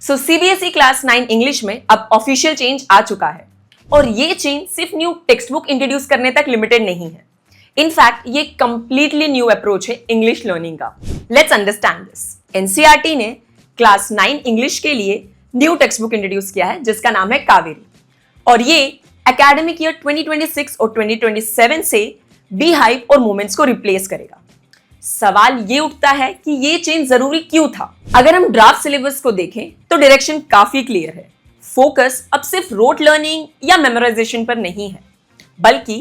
सो CBSE class 9 English में अब official change आ चुका है और ये चेंज सिर्फ न्यू टेक्स्ट बुक इंट्रोड्यूस करने तक लिमिटेड नहीं है। इनफैक्ट ये कंप्लीटली न्यू अप्रोच है इंग्लिश लर्निंग का। Let's understand this. एनसीईआरटी ने क्लास 9 इंग्लिश के लिए न्यू टेक्स्ट बुक इंट्रोड्यूस किया है जिसका नाम है कावेरी और ये एकेडमिक ईयर 2026 और 2027 से बीहाइव और मोमेंट्स को रिप्लेस करेगा। सवाल ये उठता है कि ये चेंज जरूरी क्यों था। अगर हम ड्राफ्ट सिलेबस को देखें तो डायरेक्शन काफी क्लियर है। फोकस अब सिर्फ रोट लर्निंग या मेमोराइजेशन पर नहीं है बल्कि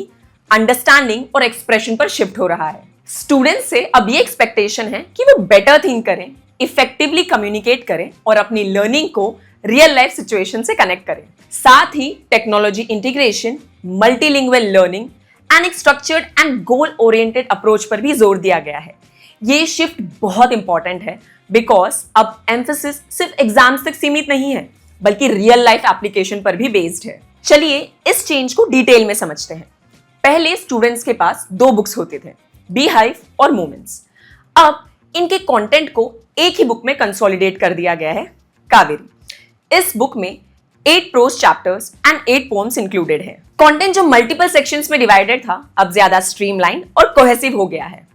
अंडरस्टैंडिंग और एक्सप्रेशन पर शिफ्ट हो रहा है। स्टूडेंट्स से अब ये एक्सपेक्टेशन है कि वो बेटर थिंक करें, इफेक्टिवली कम्युनिकेट करें और अपनी लर्निंग को रियल लाइफ सिचुएशन से कनेक्ट करें। साथ ही technology integration, multilingual learning and एक structured and goal oriented approach पर भी जोर दिया गया है। ये शिफ्ट बहुत इंपॉर्टेंट है बिकॉज अब एम्फेसिस सिर्फ एग्जाम्स तक सीमित नहीं है बल्कि रियल लाइफ एप्लीकेशन पर भी बेस्ड है। चलिए इस चेंज को डिटेल में समझते हैं। पहले स्टूडेंट्स के पास 2 बुक्स होते थे, बीहाइव और मोमेंट्स। अब इनके कंटेंट को एक ही बुक में कंसोलिडेट कर दिया गया है, कावेरी। इस बुक में 8 prose chapters and 8 poems included है। कंटेंट जो मल्टीपल सेक्शंस में डिवाइडेड था अब ज्यादा स्ट्रीमलाइन और कोहेसिव हो गया है।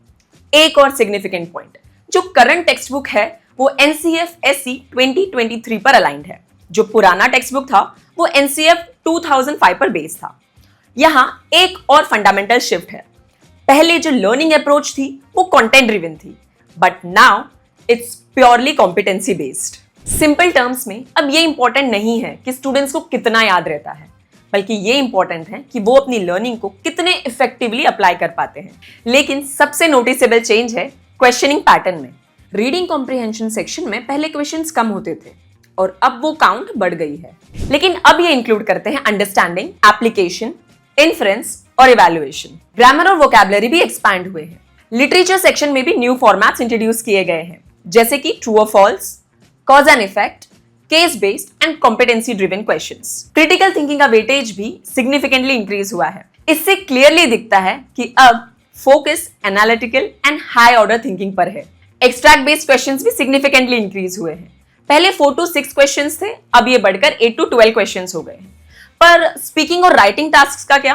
एक और सिग्निफिकेंट पॉइंट, जो करंट टेक्स्ट बुक है वो एनसीएफ-एसई 2023 पर अलाइंड है। जो पुराना टेक्स्ट बुक था वो एनसीएफ 2005 पर बेस्ड था। यहां एक और फंडामेंटल शिफ्ट है। पहले जो लर्निंग अप्रोच थी वो कंटेंट ड्रिवन थी but now it's purely competency based. Simple terms में अब ये इंपॉर्टेंट नहीं है कि स्टूडेंट्स को कितना याद रहता है बल्कि ये इंपॉर्टेंट है कि वो अपनी लर्निंग को कितने इफेक्टिवली अप्लाई कर पाते हैं। लेकिन सबसे नोटिसेबल चेंज है क्वेश्चनिंग पैटर्न में। रीडिंग कॉम्प्रिहेंशन सेक्शन में पहले क्वेश्चंस कम होते थे और अब वो काउंट बढ़ गई है। लेकिन अब ये इंक्लूड करते हैं अंडरस्टैंडिंग, एप्लीकेशन, इन्फ्रेंस और इवैल्यूएशन। ग्रामर और वोकैबुलरी भी एक्सपैंड हुए हैं। लिटरेचर सेक्शन में भी न्यू फॉर्मेट्स इंट्रोड्यूस किए गए हैं जैसे कि ट्रू और false, cause and effect, case based and competency driven questions. Critical thinking का वेटेज भी सिग्निफिकेंटली इंक्रीज हुआ है। इससे क्लियरली दिखता है कि अब focus analytical and high order thinking पर है। एक्सट्रैक्ट बेस्ड क्वेश्चंस भी सिग्निफिकेंटली इंक्रीज हुए हैं। पहले 4 to 6 क्वेश्चंस थे, अब ये बढ़कर 8 to 12 क्वेश्चंस हो गए हैं। पर स्पीकिंग और राइटिंग टास्क्स का क्या?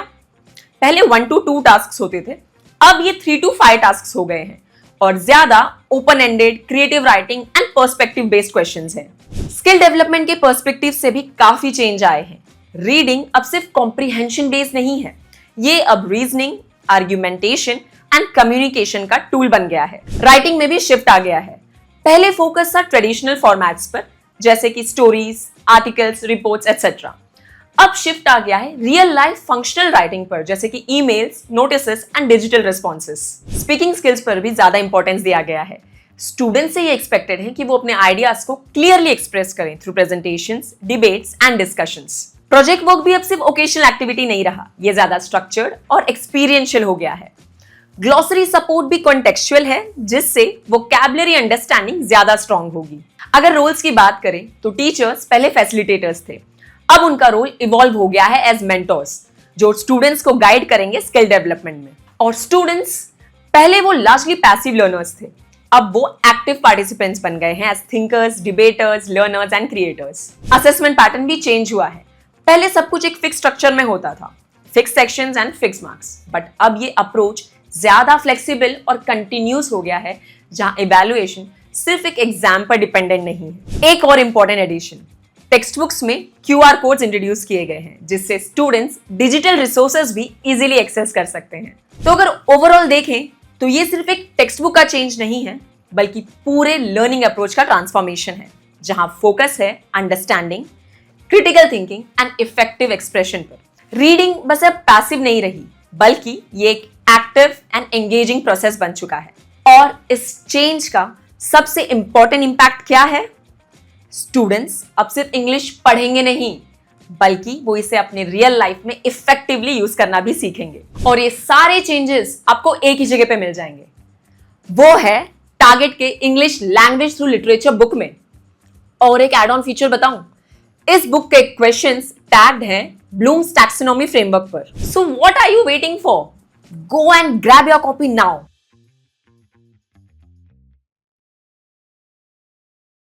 पहले 1 to 2 टास्क्स होते थे, अब ये 3 to 5 टास्क्स हो गए हैं और ज्यादा open ended, creative writing and perspective based questions हैं। स्किल डेवलपमेंट के पर्सपेक्टिव से भी काफी चेंज आए हैं। रीडिंग अब सिर्फ कॉम्प्रिहेंशन बेस्ड नहीं है, ये अब रीजनिंग, आर्ग्यूमेंटेशन एंड कम्युनिकेशन का टूल बन गया है। राइटिंग में भी शिफ्ट आ गया है। पहले फोकस था ट्रेडिशनल फॉर्मेट्स पर जैसे कि स्टोरीज, आर्टिकल्स, रिपोर्ट्स एटसेट्रा। अब शिफ्ट आ गया है रियल लाइफ फंक्शनल राइटिंग पर जैसे कि emails, notices and digital responses. Speaking skills पर भी ज्यादा इंपॉर्टेंस दिया गया है। स्टूडेंट से ये एक्सपेक्टेड है कि वो अपने आइडियाज को क्लियरली एक्सप्रेस करें through presentations, debates and discussions. Project work भी अब सिर्फ ओकेशनल एक्टिविटी नहीं रहा, ये ज्यादा स्ट्रक्चर्ड और एक्सपीरियंशियल हो गया है। ग्लॉसरी सपोर्ट भी कॉन्टेक्चुअल है जिससे वोकैबुलरी अंडरस्टैंडिंग ज्यादा स्ट्रांग होगी। अगर रोल्स की बात करें तो टीचर्स पहले फैसिलिटेटर्स थे, अब उनका रोल इवॉल्व हो गया है एज मेंटर्स जो स्टूडेंट्स को गाइड करेंगे स्किल डेवलपमेंट में। और स्टूडेंट्स पहले वो लार्जली पैसिव लर्नर्स थे, अब वो एक्टिव पार्टिसिपेंट्स बन गए हैं as thinkers, debaters, learners and creators. Assessment pattern भी चेंज हुआ है। पहले सब कुछ एक फिक्स स्ट्रक्चर में होता था, fix sections and fix marks, but अब ये अप्रोच ज्यादा फ्लेक्सिबल और कंटिन्यूस हो गया है जहां इवैल्यूएशन सिर्फ एक एग्जाम पर डिपेंडेंट नहीं है। एक और इंपॉर्टेंट एडिशन, टेक्स्ट बुक्स में QR कोड्स इंट्रोड्यूस किए गए हैं जिससे स्टूडेंट्स डिजिटल रिसोर्सेज भी इजीली एक्सेस कर सकते हैं। तो अगर ओवरऑल देखें तो ये सिर्फ एक टेक्स्ट बुक का चेंज नहीं है बल्कि पूरे लर्निंग अप्रोच का ट्रांसफॉर्मेशन है जहां फोकस है understanding, critical thinking and effective expression पर। रीडिंग बस अब पैसिव नहीं रही बल्कि ये एक एक्टिव एंड एंगेजिंग प्रोसेस बन चुका है। और इस चेंज का सबसे इंपॉर्टेंट इंपैक्ट क्या है? स्टूडेंट्स अब सिर्फ इंग्लिश पढ़ेंगे नहीं बल्कि वो इसे अपने रियल लाइफ में इफेक्टिवली यूज करना भी सीखेंगे। और ये सारे चेंजेस आपको एक ही जगह पे मिल जाएंगे, वो है टारगेट के English language through literature book में। और एक एड ऑन फीचर बताऊं, इस बुक के क्वेश्चंस टैग्ड हैं ब्लूम्स टैक्सोनॉमी फ्रेमवर्क पर। So what are you waiting for? Go and grab your copy now.